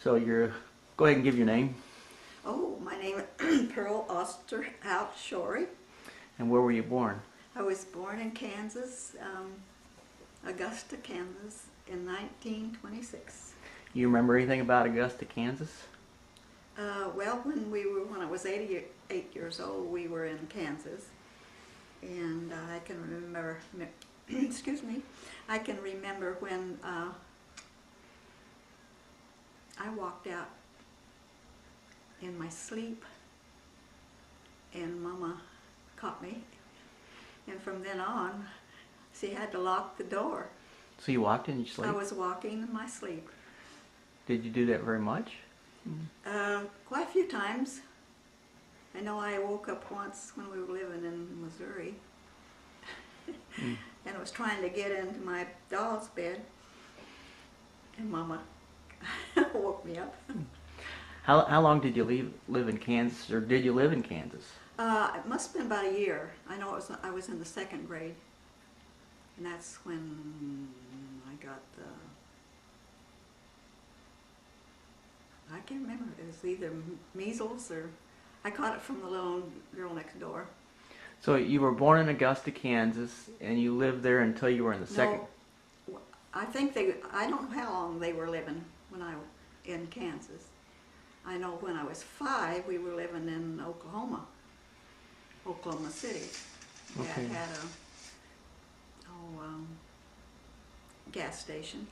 So go ahead and give your name. Oh, my name is Pearl Osterhout Shorey. And where were you born? I was born in Kansas, Augusta, Kansas, in 1926. You remember anything about Augusta, Kansas? Well, when I was 8 years old, we were in Kansas, and I can remember. Excuse me. I can remember when I walked out in my sleep, and Mama caught me, and from then on, she had to lock the door. So you walked in your sleep? I was walking in my sleep. Did you do that very much? Quite a few times. I know I woke up once when we were living in Missouri, and I was trying to get into my doll's bed, and Mama woke me up. How long did you live in Kansas, or did you live in Kansas? It must have been about a year. I know I was in the second grade, and that's when I got the, I can't remember, it was either measles or, I caught it from the little girl next door. So you were born in Augusta, Kansas, and you lived there until you were in the second? No, I don't know how long they were living when I was in Kansas. I know when I was 5, we were living in Oklahoma City. Okay. Had a gas station,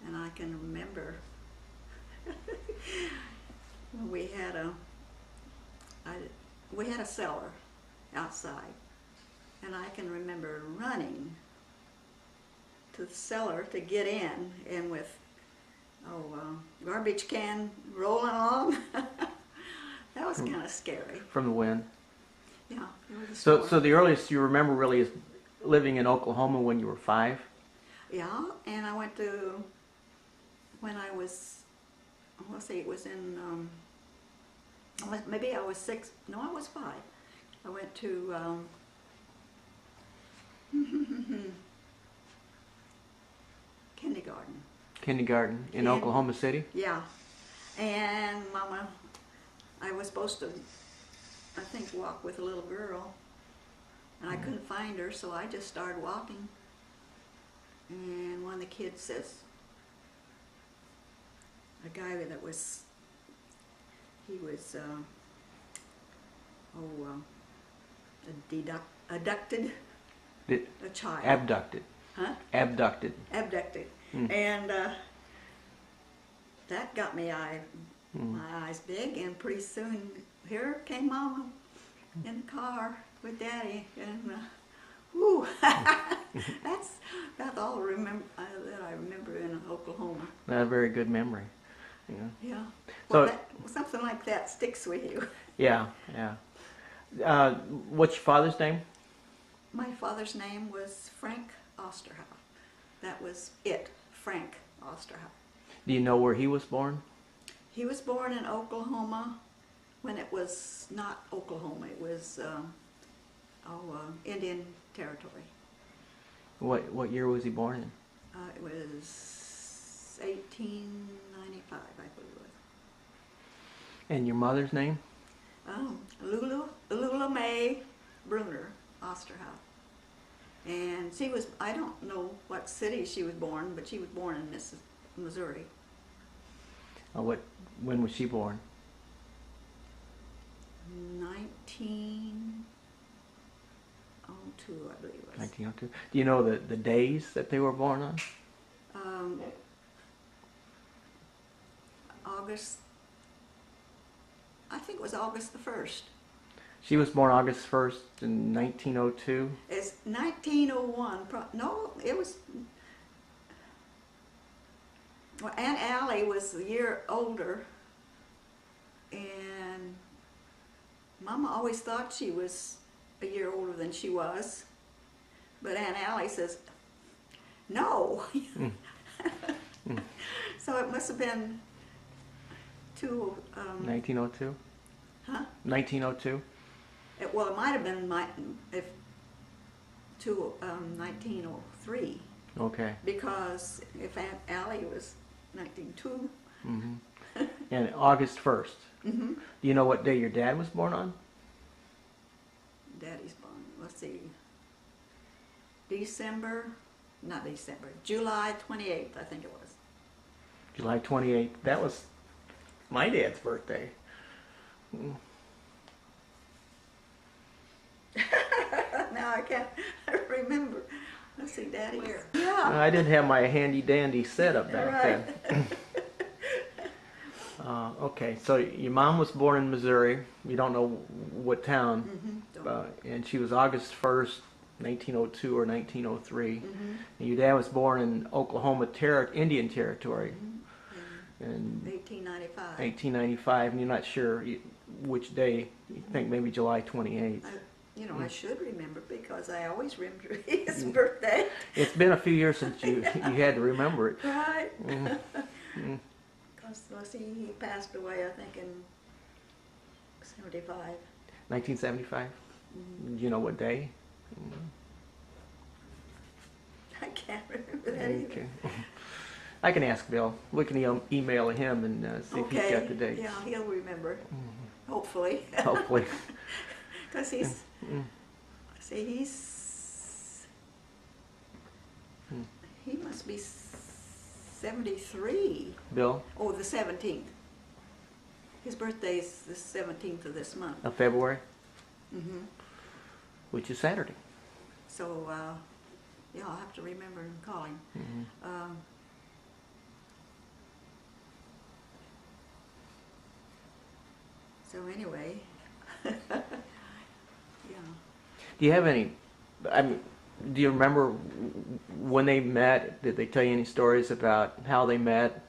and I can remember we had a cellar outside, and I can remember running to the cellar to get in, and with garbage can rolling along. That was kind of scary. From the wind? Yeah. It was a So storm. the earliest you remember really is living in Oklahoma when you were 5? Yeah, and I went to, when I was, let's see, it was in, maybe I was 6, no, I was 5. I went to, kindergarten. Kindergarten in Yeah. Oklahoma City? Yeah, and Mama, I was supposed to, I think, walk with a little girl, and I couldn't find her, so I just started walking. And one of the kids says, a guy that was, he was, abducted a child. Abducted. Huh? Abducted. Abducted. Mm. And that got me my eyes big, and pretty soon here came Mama in the car with Daddy, and whoo, that's all that I remember in Oklahoma. Not a very good memory. Yeah. Yeah. So- Well, something like that sticks with you. Yeah, yeah. What's your father's name? My father's name was Frank Osterhout. That was it, Frank Osterhout. Do you know where he was born? He was born in Oklahoma when it was not Oklahoma. It was Indian Territory. What year was he born in? It was 1895, I believe it was. And your mother's name? Lula Mae Bruner Osterhout. And she was, I don't know what city she was born, but she was born in Missouri. When was she born? 1902, I believe it was. 1902. Do you know the days that they were born on? August, I think it was August the 1st. She was born August 1st in 1902. It's 1901. No, it was. Well, Aunt Allie was a year older, and Mama always thought she was a year older than she was. But Aunt Allie says, no. So it must have been 1902? Huh? 1902? It might have been 1903. Okay. Because if Aunt Allie was 1902, And August 1st. Mm-hmm. Do you know what day your dad was born on? Daddy's born. Let's see. Not December. July 28th, I think it was. July 28th. That was my dad's birthday. Now I can't remember. Let's see, Daddy. Where? Yeah. I didn't have my handy dandy setup back Right. then. Okay, so your mom was born in Missouri. You don't know what town. And she was August 1st, 1902 or 1903. And your dad was born in Oklahoma Indian Territory in 1895. 1895, and you're not sure which day. You think maybe July 28th. I should remember because I always remember his birthday. It's been a few years since you had to remember it. Right. Because, let's see, he passed away, I think, in 75. 1975. Do you know what day? I can't remember that either. Okay. I can ask Bill. We can email him and see if he's got the dates. Yeah, he'll remember. Hopefully. Hopefully. Because he's, he must be 73. Bill, Oh, the 17th. His birthday's the 17th of this month. of February, Mm-hmm. which is Saturday. So, yeah, I'll have to remember and call him. So anyway, yeah. Do you have any? I mean, do you remember when they met? Did they tell you any stories about how they met?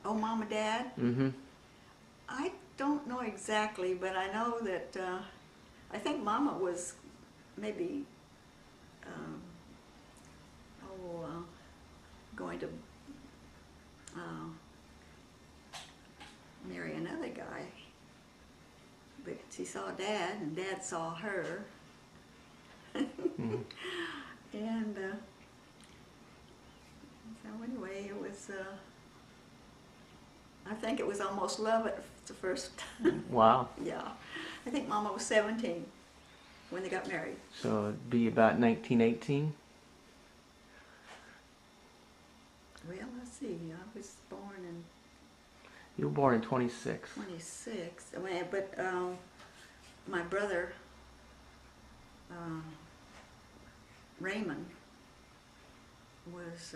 Oh, Mom and Dad? Mm-hmm. I don't know exactly, but I know that I think Mama was maybe going to marry another guy. But she saw Dad, and Dad saw her. And so anyway, it was, I think it was almost love at the first. Wow. Yeah. I think Mama was 17 when they got married. So it'd be about 1918. Well, let's see. I was born in You were born in 26. 26. But my brother, Raymond, was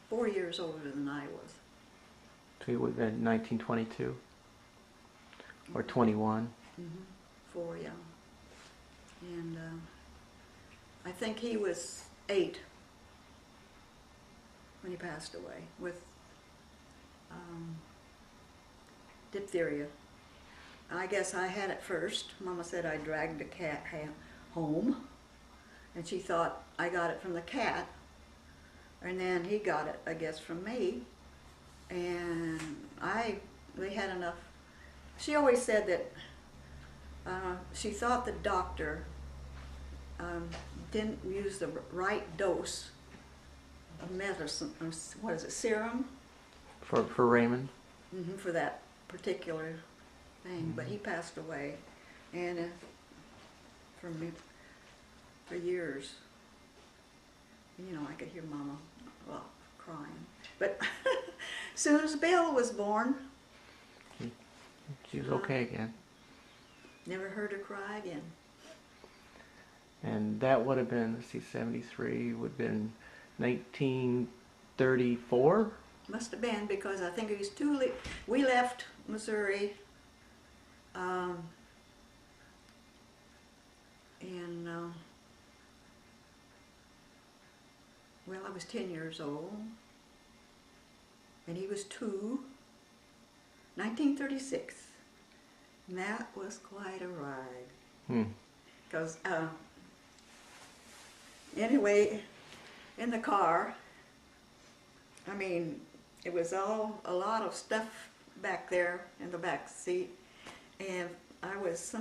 4 years older than I was. So you would have been 1922 or 21. 4, yeah. And I think he was 8 when he passed away with diphtheria. I guess I had it first. Mama said I dragged the cat home, and she thought I got it from the cat, and then he got it, I guess, from me. And they had enough. She always said that she thought the doctor didn't use the right dose of medicine, what is it, serum? For Raymond. For that particular thing. But he passed away, and for years, I could hear Mama, crying. But as soon as Bill was born, She was okay again. never heard her cry again. And that would have been, let's see, 73 would have been 1934. Must have been, because I think he was we left Missouri well, I was 10 years old, and he was 2, 1936. And that was quite a ride. Because, anyway, in the car, it was a lot of stuff back there in the back seat, and I was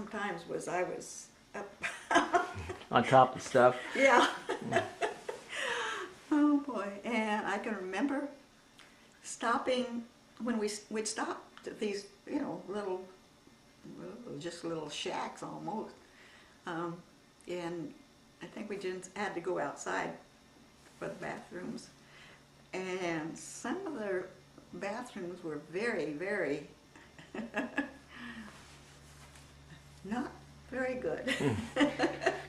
up. On top of stuff. Yeah. Oh boy, and I can remember stopping when we'd stop at these, you know, little, just little shacks almost. And I think we just had to go outside for the bathrooms. And some of the bathrooms were very, very, not very good.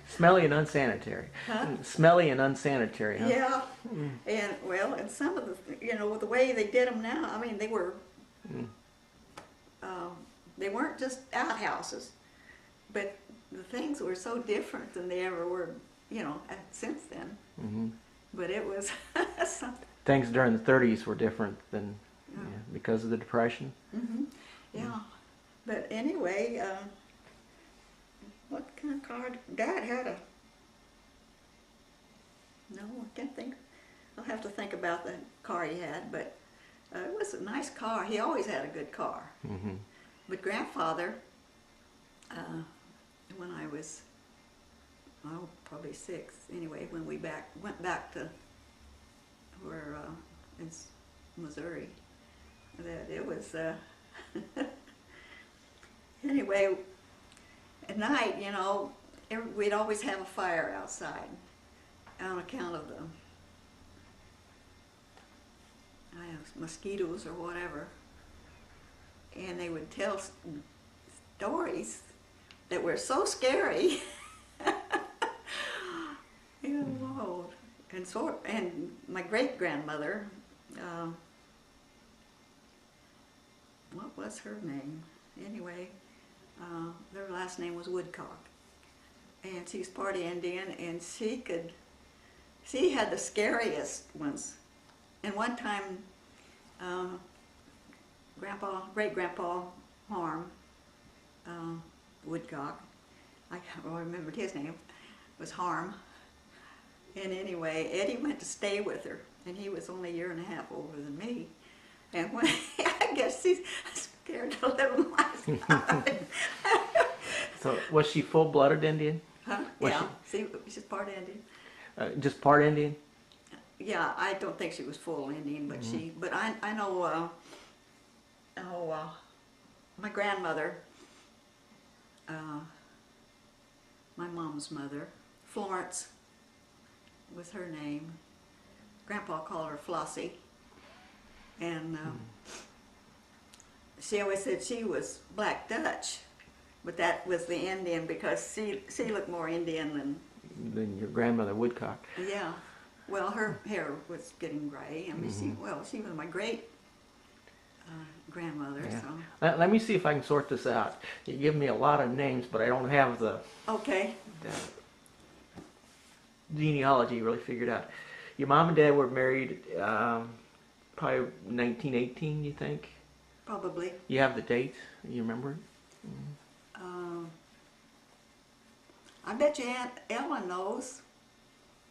Smelly and unsanitary. Huh? Smelly and unsanitary, huh? Yeah, and well, and some of the, you know, the way they did them now, I mean, they were, they weren't just outhouses, but the things were so different than they ever were, you know, since then. Mm-hmm. But it was something. Things during the 30s were different than, Yeah. because of the Depression. Mm-hmm. Yeah, but anyway, what kind of car? Dad had a. No, I can't think. I'll have to think about the car he had, but it was a nice car. He always had a good car. Mm-hmm. But grandfather, when I was, oh, probably 6, anyway, when we went back to where in Missouri, that it was, anyway, at night, you know, we'd always have a fire outside on account of the mosquitoes or whatever. And they would tell stories that were so scary. You know, and my great grandmother, what was her name? Anyway, their last name was Woodcock, and she's part Indian, and she had the scariest ones. And one time, great grandpa Harm, Woodcock, I can't remember his name, was Harm. And anyway, Eddie went to stay with her, and he was only a year and a half older than me. And when I guess she's scared to live life. So was she full-blooded Indian? Huh? Was Yeah, she's part Indian. Just part Indian? Yeah, I don't think she was full Indian, but but I know, my grandmother, my mom's mother, Florence was her name. Grandpa called her Flossie. And she always said she was Black Dutch, but that was the Indian because she looked more Indian Than your grandmother Woodcock. yeah. Well, her hair was getting gray. I mean, she was my great grandmother. Yeah. So Let me see if I can sort this out. You give me a lot of names, but I don't have the okay. genealogy really figured out. Your mom and dad were married probably 1918, you think? Probably. You have the date? You remember? I bet you Aunt Ellen knows.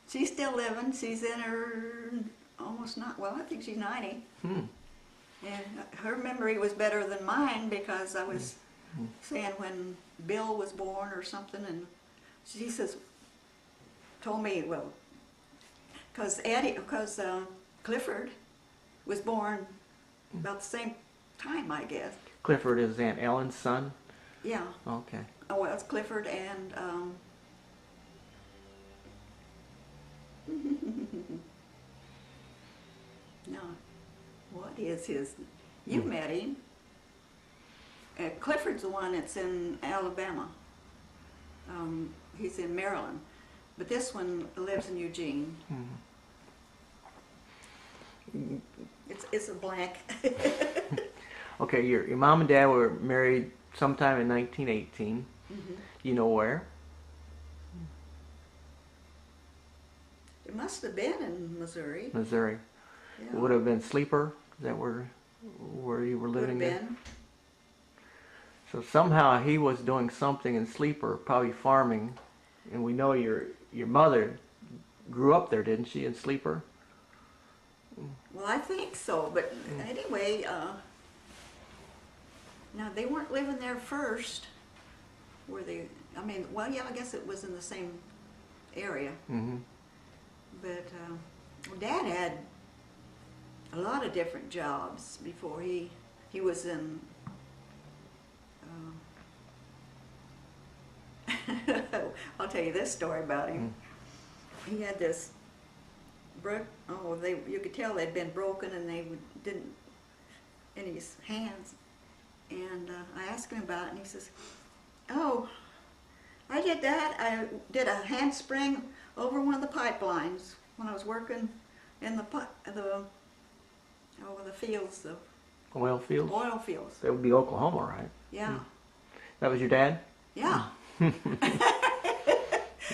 She's still living. She's in her almost not. Well, I think she's 90. Hmm. And her memory was better than mine because I was saying when Bill was born or something, and she told me, well, because Clifford was born about the same time, I guess. Clifford is Aunt Ellen's son? Yeah. Okay. Oh, well, it's Clifford and no, what is his? You met him. Clifford's the one that's in Alabama. He's in Maryland, but this one lives in Eugene. It's a blank. Okay, your mom and dad were married sometime in 1918. You know where? It must have been in Missouri. Missouri. Yeah. It would have been Sleeper. Is that where you were Would living? have been. So somehow he was doing something in Sleeper, probably farming, and we know your mother grew up there, didn't she, in Sleeper? Well, I think so, but anyway, now they weren't living there first, were they? I mean, well, yeah, I guess it was in the same area. Mm-hmm. But Dad a lot of different jobs before he was in. I'll tell you this story about him. He had this you could tell they'd been broken, and didn't in his hands. And I asked him about it, and he says, "Oh, I did that. I did a handspring over one of the pipelines when I was working in the fields, the Oil fields? oil fields." That would be Oklahoma, right? Yeah, That was your dad? yeah.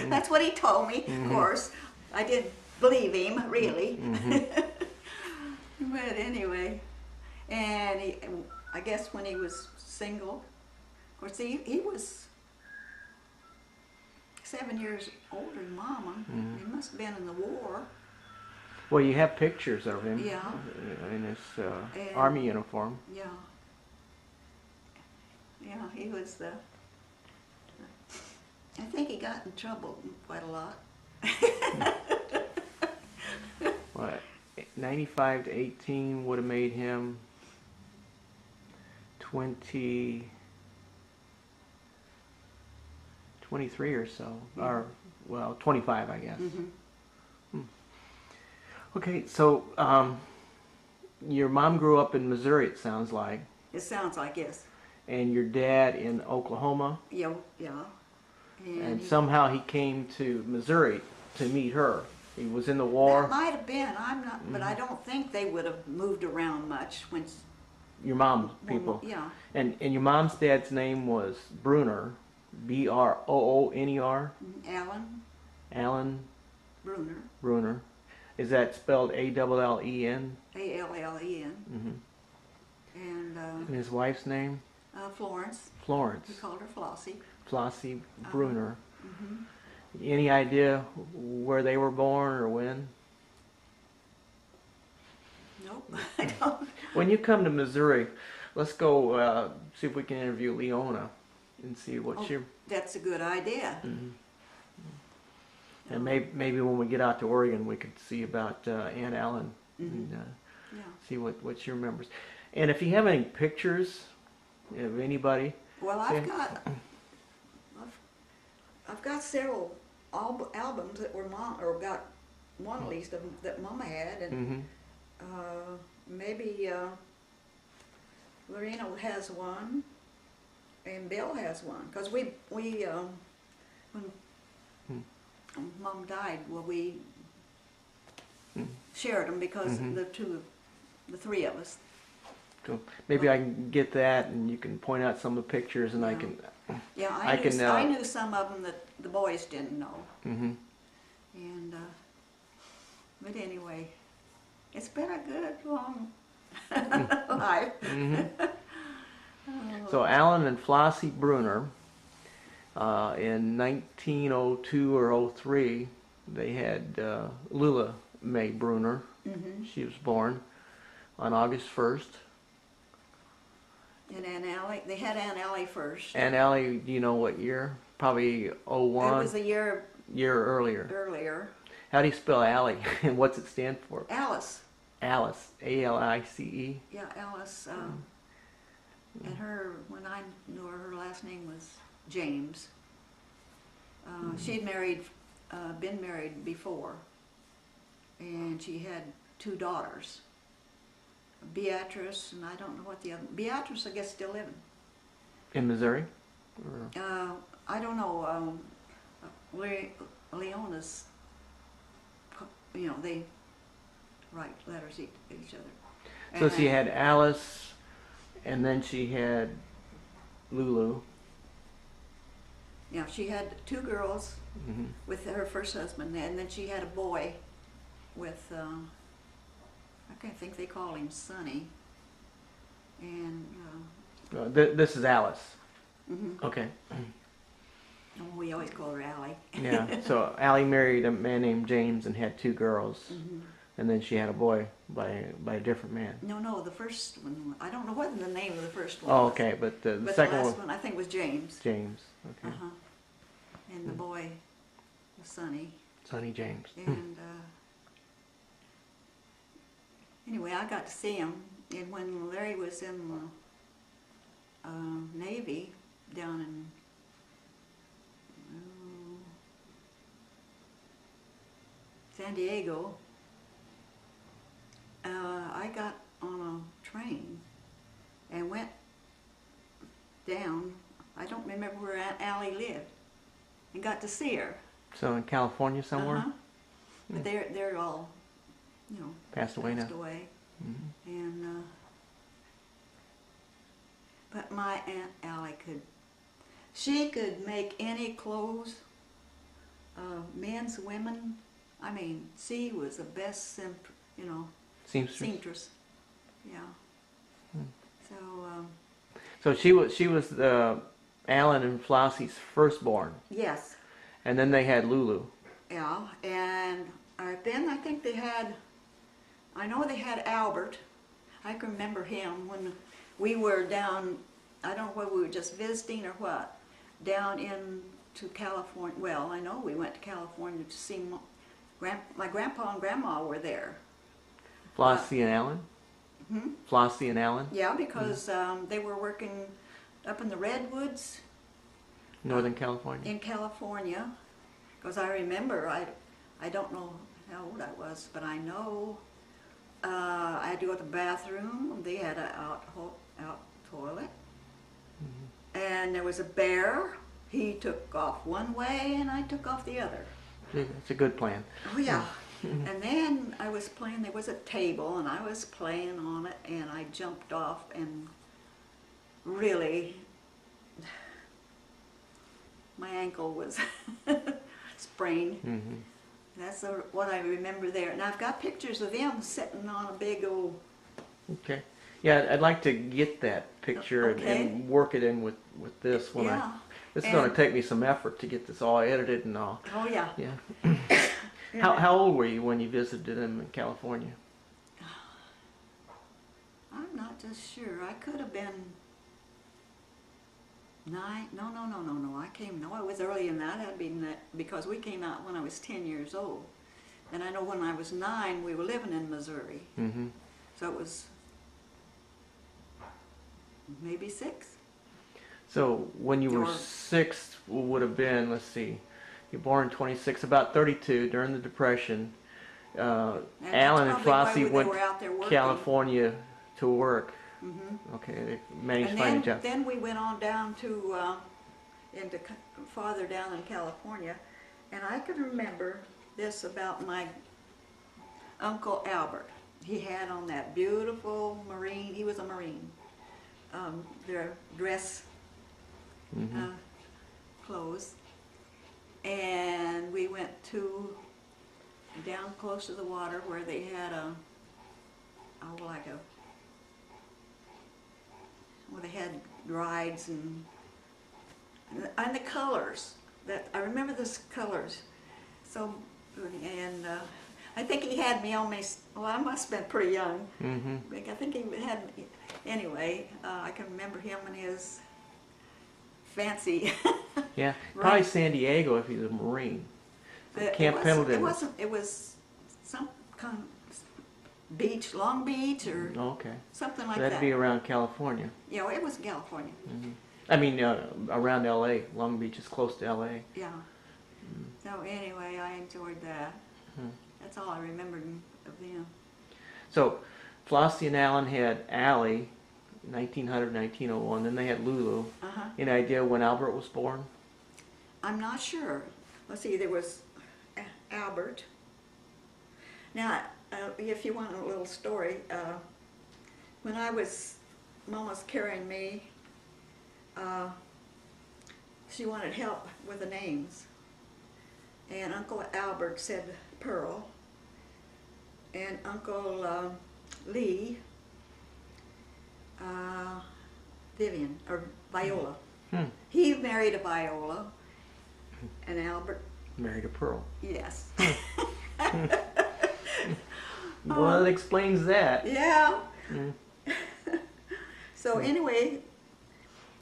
That's what he told me. Of course, I didn't believe him really. But anyway, and I guess when he was single, of course he was 7 years older than Mama. He must have been in the war. Well, you have pictures of him. Yeah. In his army uniform. Yeah. Yeah, he was the. I think he got in trouble quite a lot. What? 95 to 18 would have made him 23 or so. Or, well, 25, I guess. Okay, so your mom grew up in Missouri, it sounds like. It sounds like, yes. And your dad in Oklahoma. Yeah, yeah. And somehow he came to Missouri to meet her. He was in the war. That might have been. I'm not, but I don't think they would have moved around much when. Your mom's people. Yeah. And your mom's dad's name was Bruner, Brooner. Alan Alan Bruner. Is that spelled Allen? Allen. And And his wife's name? Florence. Florence. We called her Flossie. Flossie Bruner. Any idea where they were born or when? Nope, I don't. When you come to Missouri, let's go see if we can interview Leona and see what she... That's a good idea. And maybe when we get out to Oregon, we could see about Aunt Ellen and see what she remembers. And if you have any pictures of anybody... Well, I've got several albums that were got one at least of them that Mama had, and maybe Lorena has one, and Bill has one, because we when Mom died, well, we shared them because the three of us. So maybe I can get that, and you can point out some of the pictures, and I can. Yeah, I knew some of them that the boys didn't know. And but anyway, it's been a good long life. So Alan and Flossie Bruner, in 1902 or 03, they had Lula Mae Bruner. She was born on August 1st. And Aunt Allie, they had Aunt Allie first. Aunt Allie, do you know what year? Probably 01. It was a year earlier. How do you spell Allie, and what's it stand for? Alice. Alice, A-L-I-C-E. Yeah, Alice. And when I knew her last name was James. She'd been married before, and she had 2 daughters. Beatrice, and I don't know what the other. Beatrice, I guess, still living. In Missouri? I don't know. Leona's, they write letters to each other. So she had Alice, and then she had Lulu. Yeah, she had 2 girls with her first husband, and then she had a boy with. I think they call him Sonny. And this is Alice. Okay. We always call her Allie. Yeah. So Allie married a man named James and had 2 girls, and then she had a boy by a different man. No, the first one. I don't know what the name of the first one. Oh, was. okay, but the second second one I think was James. James. Okay. And the boy was Sonny. Sonny James. And anyway, I got to see him, and when Larry was in the Navy down in San Diego, I got on a train and went down. I don't remember where Allie lived, and got to see her. So in California somewhere? Uh-huh. But they're all, you know, Passed away now. Mm-hmm. And but my Aunt Allie she could make any clothes, men's, women. I mean, she was the best, seamstress. Yeah. So. So she was Alan and Flossie's firstborn. Yes. And then they had Lulu. Yeah, and then I think I know they had Albert. I can remember him when we were down, I don't know whether we were just visiting or what, down into California. Well, I know we went to California to see my grandpa and grandma were there. Flossie and Alan? Hmm? Flossie and Alan? Yeah, because they were working up in the Redwoods. Northern California? In California. Because I remember, I don't know how old I was, but I know I had to go to the bathroom. They had an out toilet. Mm-hmm. And there was a bear. He took off one way and I took off the other. It's a good plan. Oh yeah. And then I was playing, there was a table and I was playing on it and I jumped off and really, my ankle was sprained. Mm-hmm. That's what I remember there. And I've got pictures of them sitting on a big old... Okay. Yeah, I'd like to get that picture and work it in with this when this is going to take me some effort to get this all edited and all. Oh yeah. Yeah. How old were you when you visited them in California? I'm not just sure. I could have been 9. No. I was earlier than that. That'd be because we came out when I was 10 years old. And I know when I was 9, we were living in Missouri. Mm-hmm. So it was maybe 6. So when you were 6, would have been, let's see, you're born in 26, about 32 during the Depression. Alan and Flossie went to California to work. Mm-hmm. Okay, they managed to find a job. Then we went on down to farther down in California, and I can remember this about my Uncle Albert. He had on that beautiful Marine. He was a Marine. Their dress clothes, and we went down close to the water where they had where they had rides and the colors that I remember those colors. So, and I think he had me on my. Well, I must have been pretty young. Mm-hmm. I think he had. Anyway, I can remember him and his fancy. Yeah, probably San Diego if he's a Marine. Camp Pendleton. It was some kind of beach, Long Beach, or something like that. That'd be around California. Yeah, it was California. Mm-hmm. I mean, around L.A. Long Beach is close to L.A. Yeah. Mm-hmm. So anyway, I enjoyed that. Mm-hmm. That's all I remembered of them. So, Flossie and Alan had Allie, 1900, 1901. Then they had Lulu. Any idea when Albert was born? I'm not sure. Let's see, there was Albert. Now, if you want a little story, when Mom was carrying me, she wanted help with the names. And Uncle Albert said Pearl, and Uncle Lee, Vivian, or Viola. He married a Viola, and Albert married a Pearl. Yes. Well, it explains that. Yeah. So anyway,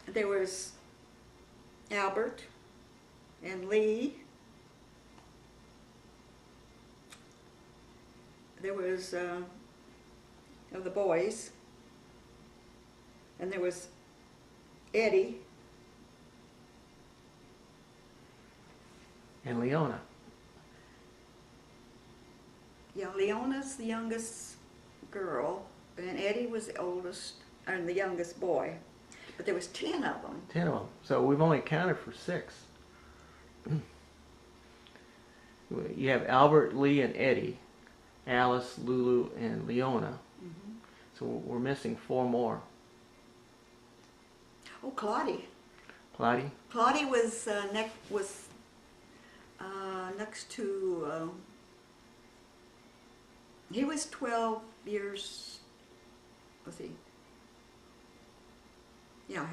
there was Albert and Lee. There was of the boys. And there was Eddie. And Leona. Yeah, Leona's the youngest girl, and Eddie was the oldest, and the youngest boy. But there was 10 of them. 10 of them. So we've only accounted for 6. You have Albert, Lee, and Eddie. Alice, Lulu, and Leona. Mm-hmm. So we're missing 4 more. Oh, Claudie. Claudie? Claudie was next to. He was 12 years. Let's see. Yeah,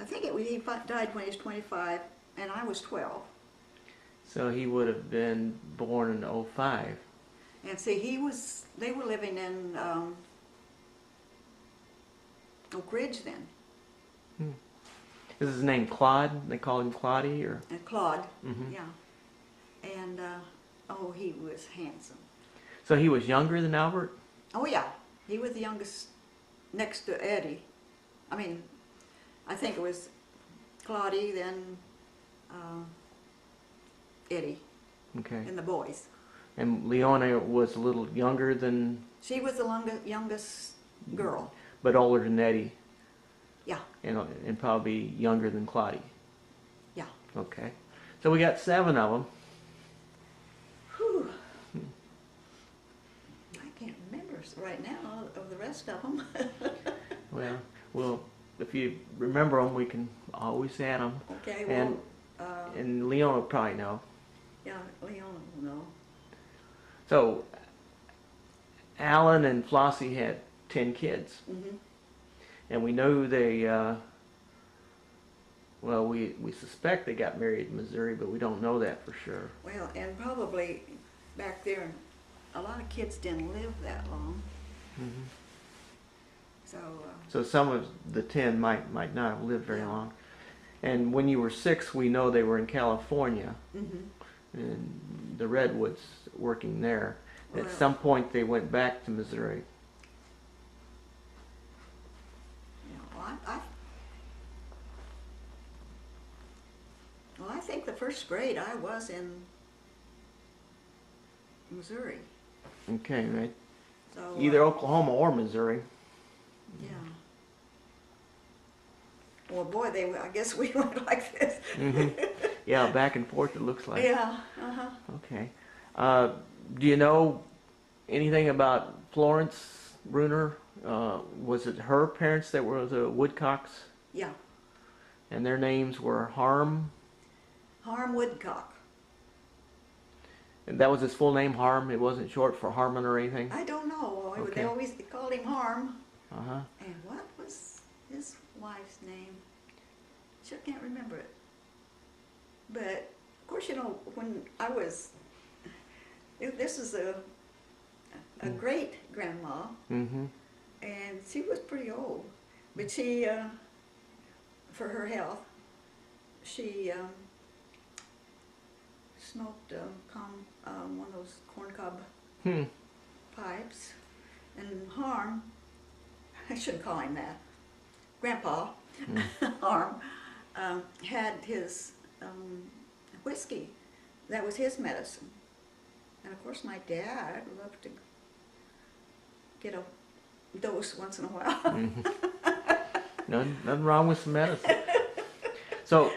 I think he died when he was 25, and I was 12. So he would have been born in 05. And see, they were living in Oak Ridge then. Is his name Claude? They call him Claudie, or? And Claude, Mhm. yeah. And, oh, he was handsome. So he was younger than Albert? Oh, yeah. He was the youngest next to Eddie. I mean, I think it was Claudie, then Eddie, Okay. and the boys. And Leona was a little younger than, She was the youngest girl. but older than Eddie, Yeah, and probably younger than Claudie. yeah. Okay. So we got 7 of them. Whew. I can't remember right now of the rest of them. Well, if you remember them, we can always add them. Okay, well, And Leona will probably know. yeah, Leona will know. So Alan and Flossie had 10 kids. Mm-hmm. And we know they, we suspect they got married in Missouri, but we don't know that for sure. Well, and probably back there, a lot of kids didn't live that long. Mm-hmm. So, So some of the 10 might not have lived very Yeah. long. And when you were 6, we know they were in California, mm-hmm. in the Redwoods, working there. At Well- some point they went back to Missouri. Well, I think the first grade I was in Missouri. Okay, right? So Either Oklahoma or Missouri. yeah. Well, boy, I guess we went like this. Hmm. Yeah, back and forth it looks like. Yeah. Uh-huh. Okay. Do you know anything about Florence Bruner? Was it her parents that were the Woodcocks? Yeah. And their names were Harm? Harm Woodcock. And that was his full name, Harm? It wasn't short for Harmon or anything? I don't know. Okay. They always called him Harm. Uh-huh. And what was his wife's name? Sure can't remember it. But, of course, you know, when I was... This is a great-grandma, Mm-hmm. and she was pretty old. But she, for her health, she smoked one of those corncob pipes. And Harm, I shouldn't call him that, Grandpa Harm, had his whiskey. That was his medicine. And of course my dad loved to get a dose once in a while. Nothing wrong with some medicine. So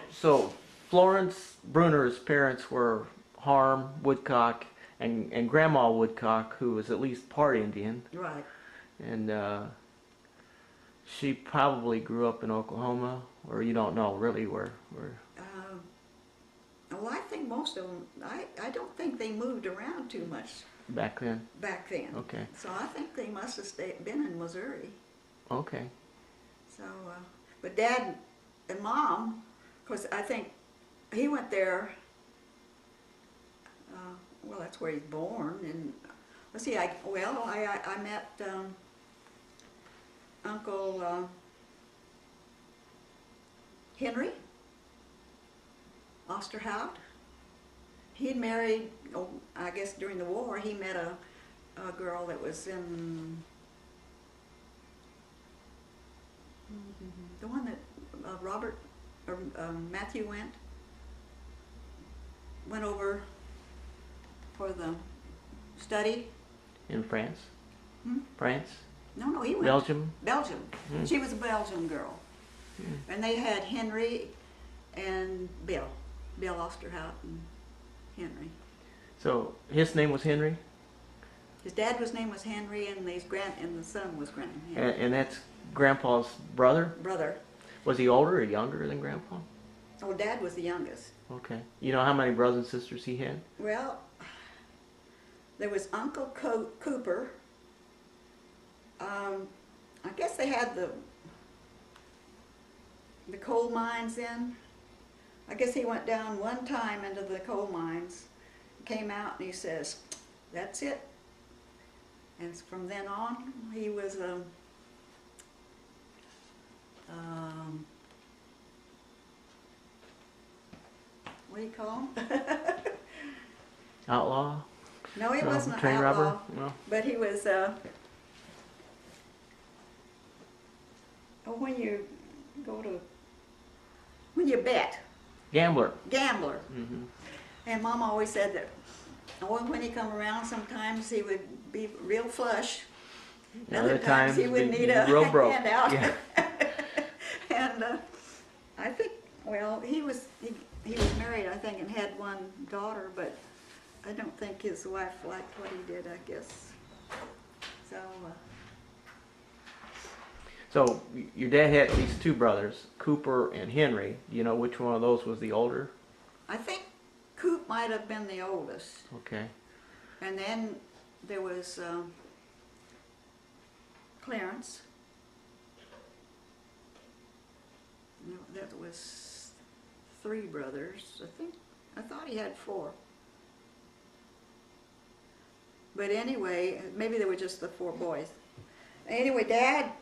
Florence Bruner's parents were Harm Woodcock and Grandma Woodcock, who was at least part Indian. Right. And she probably grew up in Oklahoma, or you don't know really where. Well, I think most of them, I don't think they moved around too much Back then? back then. Okay. So I think they must have been in Missouri. Okay. So, but Dad and Mom, of course, I think he went there, well, that's where he's born. And let's see, I met Uncle Henry Osterhout. He had married, I guess during the war, he met a girl that was in The one that Robert or Matthew went over for the study. In France? Hmm? France? No, he went. Belgium? Belgium. Hmm. She was a Belgian girl. And they had Henry and Bill. Bill Osterhout and Henry. So his name was Henry? His dad's name was Henry, and the son was Graham. And that's Grandpa's brother? Brother. Was he older or younger than Grandpa? Oh, Dad was the youngest. Okay. You know how many brothers and sisters he had? Well, there was Uncle Cooper. I guess they had the coal mines in. I guess he went down one time into the coal mines, came out, and he says, "That's it." And from then on, he was what do you call him? Outlaw? No, he No, wasn't train an outlaw, robber? No. but he was. When you bet, Gambler. gambler. Hmm. And Mom always said that when he come around, sometimes he would be real flush. Other times he would need a real broke. handout. Yeah. And I think, well, he was married, I think, and had one daughter, but I don't think his wife liked what he did, I guess. So. So your dad had these two brothers, Cooper and Henry. You know which one of those was the older? I think Coop might have been the oldest. Okay. And then there was Clarence. No, that was 3 brothers. I thought he had 4. But anyway, maybe they were just the 4 boys. Anyway, Dad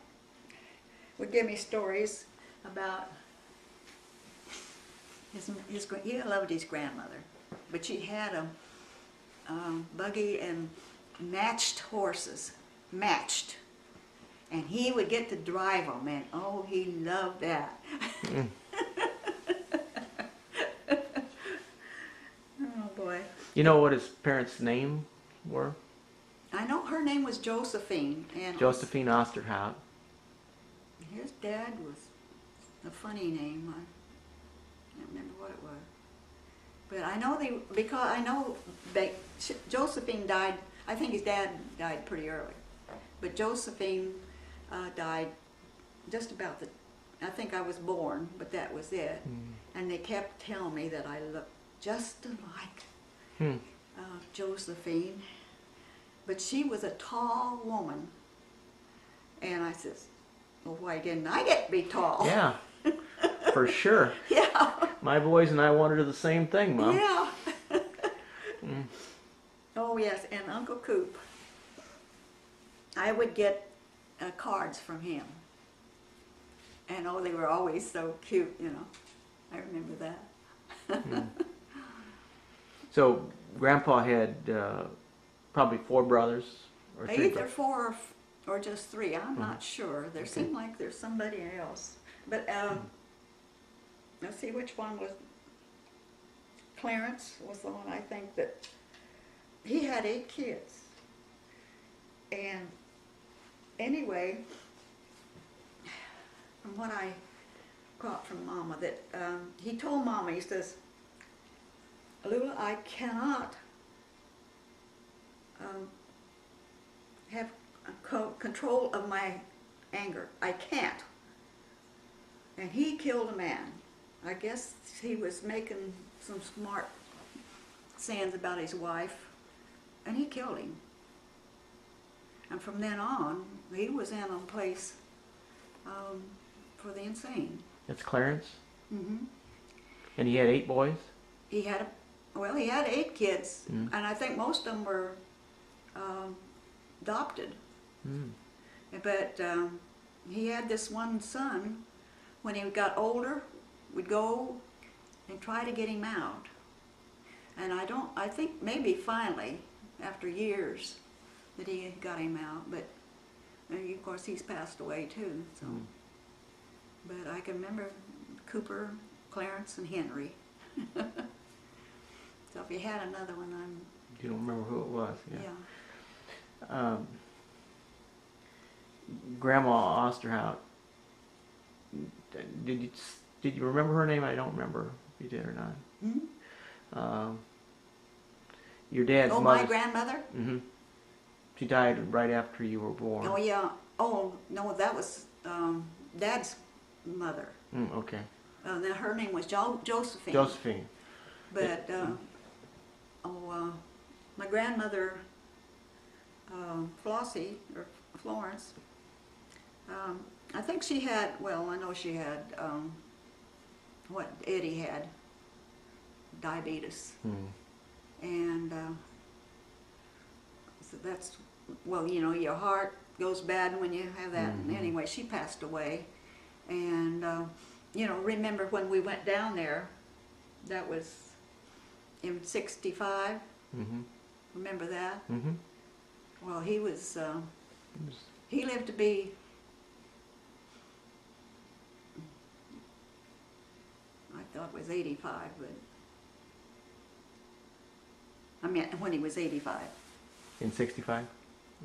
would give me stories about he loved his grandmother, but she had a buggy and matched horses, and he would get to drive them, and oh, he loved that. Mm. Oh boy! You know what his parents' name were? I know her name was Josephine, and Josephine Osterhout. his dad was a funny name. I can't remember what it was. But I know Josephine died. I think his dad died pretty early, but Josephine died just about I think I was born, but that was it. And they kept telling me that I looked just like Josephine, but she was a tall woman. And I says, "Well, why didn't I get to be tall?" Yeah, for sure. Yeah. My boys and I wanted to do the same thing, Mom. Yeah. Oh yes, and Uncle Coop. I would get cards from him, and oh, they were always so cute. You know, I remember that. So Grandpa had probably 4 brothers or 3 Either brothers. 4 or just 3. I'm not sure. There seemed like there's somebody else, but let's see which one was. Clarence was the one, I think, that he had 8 kids. And anyway, from what I got from Mama, that he told Mama, he says, "Lula, I cannot have control of my anger. I can't." And he killed a man. I guess he was making some smart sayings about his wife, and he killed him. And from then on, he was in a place for the insane. That's Clarence? Mm-hmm. And he had 8 boys? He had 8 kids, Mm. and I think most of them were adopted. Mm. But he had this one son. When he got older, would go and try to get him out. And I think maybe finally, after years, that he got him out. But of course, he's passed away too. So. But I can remember Cooper, Clarence, and Henry. So if you had another one, You don't remember who it was? yeah. Grandma Osterhout. Did you remember her name? I don't remember if you did or not. Hmm? Your dad's Oh, mother. my grandmother? Mm-hmm. She died right after you were born. Oh, yeah. Oh, no, that was Dad's mother. Okay. Then her name was Josephine. Josephine. But, my grandmother, Flossie, or Florence, I think she had, well, I know she had, what Eddie had, diabetes. And so that's, well, you know, your heart goes bad when you have that. And anyway, she passed away. And, you know, remember when we went down there, that was in 65. Remember that? Well, he was, he lived to be, I thought it was 85, but I mean when he was 85. In 65?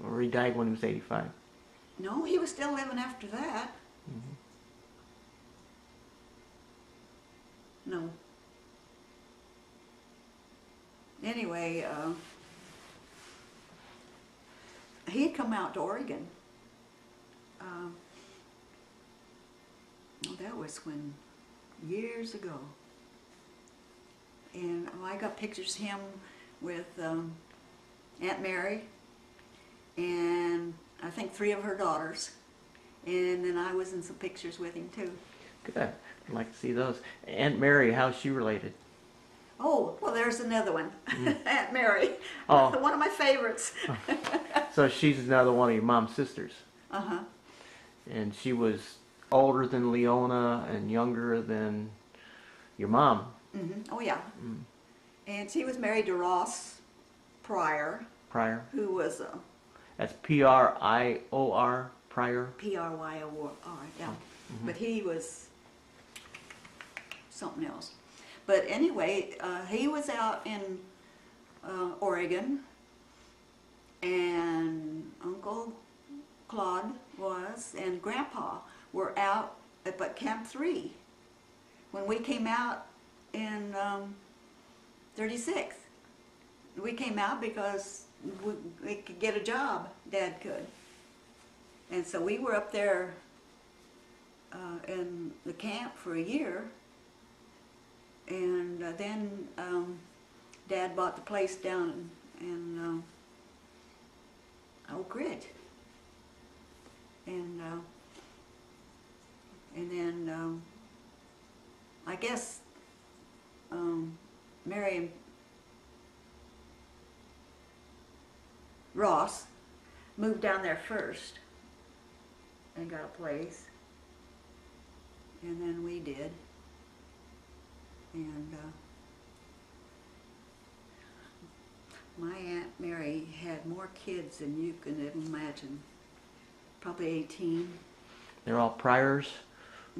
Or he died when he was 85? No, he was still living after that. No. Anyway, he'd come out to Oregon. Well, that was when, years ago. And I got pictures of him with Aunt Mary and I think 3 of her daughters. And then I was in some pictures with him too. Good. I'd like to see those. Aunt Mary, how's she related? Oh, well, there's another one. Aunt Mary. Oh. One of my favorites. So she's another one of your mom's sisters. Uh-huh. And she was older than Leona and younger than your mom. Oh, yeah. And she was married to Ross Pryor, Pryor. who was a That's Prior. Pryor. P-R-Y-O-R, yeah. But he was something else. But anyway, he was out in Oregon, and Uncle Claude was, and Grandpa were out at Camp 3 when we came out in 36. We came out because we could get a job, Dad could. And so we were up there in the camp for a year. And then Dad bought the place down in Oak Ridge. And then I guess Mary and Ross moved down there first and got a place. And then we did. And my Aunt Mary had more kids than you can imagine. Probably 18. They're all Priors?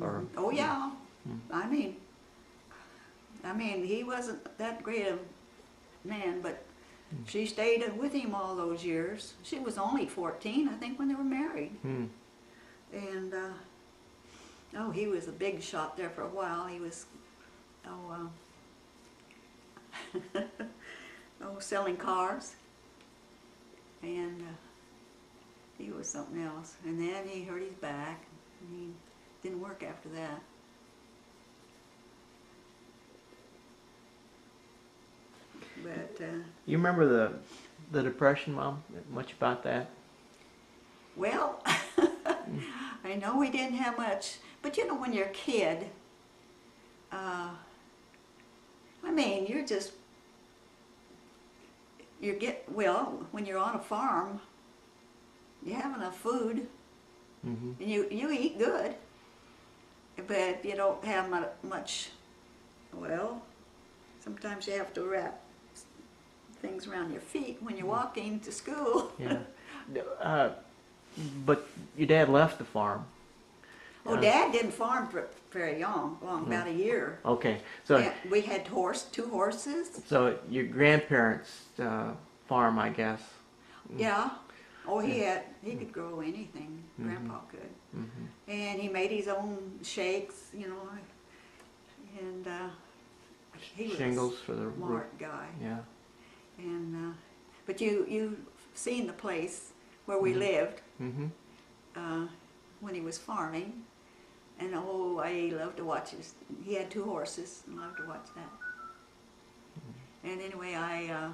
Or Oh yeah. I mean, he wasn't that great a man, but she stayed with him all those years. She was only 14, I think, when they were married. And oh, he was a big shot there for a while. He was selling cars, and he was something else. And then he hurt his back, and he didn't work after that. But you remember the Depression, Mom? Much about that? well, I know we didn't have much, but you know, when you're a kid, I mean, when you're on a farm, you have enough food, and you eat good, but you don't have much, well, sometimes you have to wrap things around your feet when you're walking to school. Yeah. But your dad left the farm. Well, Dad didn't farm for very long, about a year. Okay, so And we had two horses. so your grandparents farm, I guess. Yeah. Oh, he could grow anything. Grandpa could. And he made his own shakes, you know. And he was Shingles for the a roof. smart guy. Yeah. And but you've seen the place where we lived when he was farming. And oh, I loved to watch his. He had two horses, and loved to watch that. And anyway, I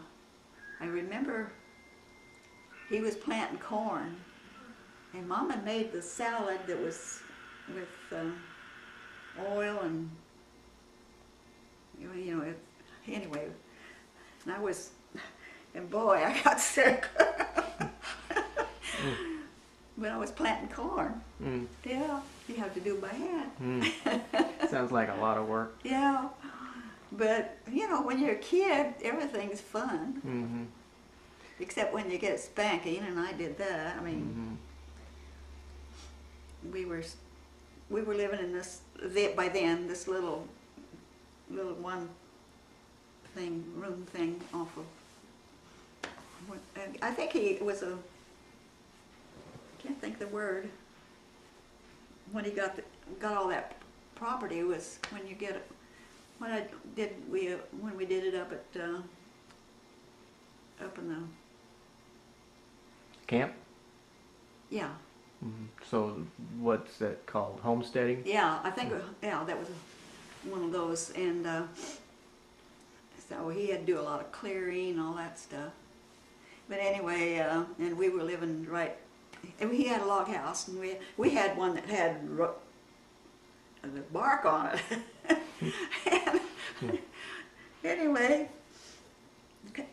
remember he was planting corn, and Mama made the salad that was with oil and anyway. And I was, and boy, I got sick. When I was planting corn. Yeah, you have to do it by hand. Sounds like a lot of work. Yeah, but you know, when you're a kid, everything's fun. Except when you get a spanking, and I did that. I mean, we were living in this by then this little one room thing off of. I think he was a. I can't think the word. When he got all that property was when you get it. When we did it up at up in the Camp? yeah. So what's that called? Homesteading? Yeah, I think that was one of those, and so he had to do a lot of clearing and all that stuff. But anyway, and we were living right. And he had a log house, and we had one that had the bark on it. And anyway,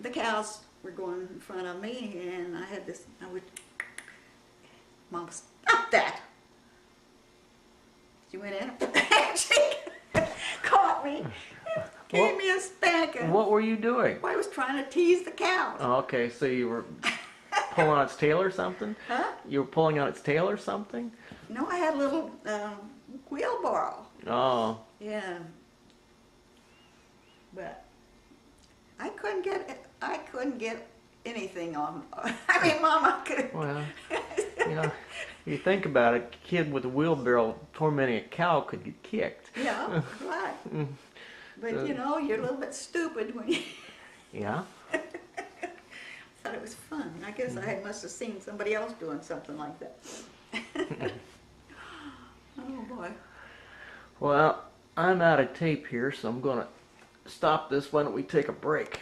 the cows were going in front of me, and I had this. Mom, stop that! She went in, and she caught me, gave me a spanking. What were you doing? I was trying to tease the cow. Oh, okay, so you were pulling on its tail or something? Huh? You were pulling on its tail or something? No, I had a little wheelbarrow. Oh. Yeah. But I couldn't get anything on. I mean, Mama could. Well, you know, you think about it, a kid with a wheelbarrow tormenting a cow could get kicked. Yeah, right. But you know, you're a little bit stupid when you. Yeah. Thought it was fun. I guess I must have seen somebody else doing something like that. Oh boy. Well, I'm out of tape here, so I'm going to stop this. Why don't we take a break?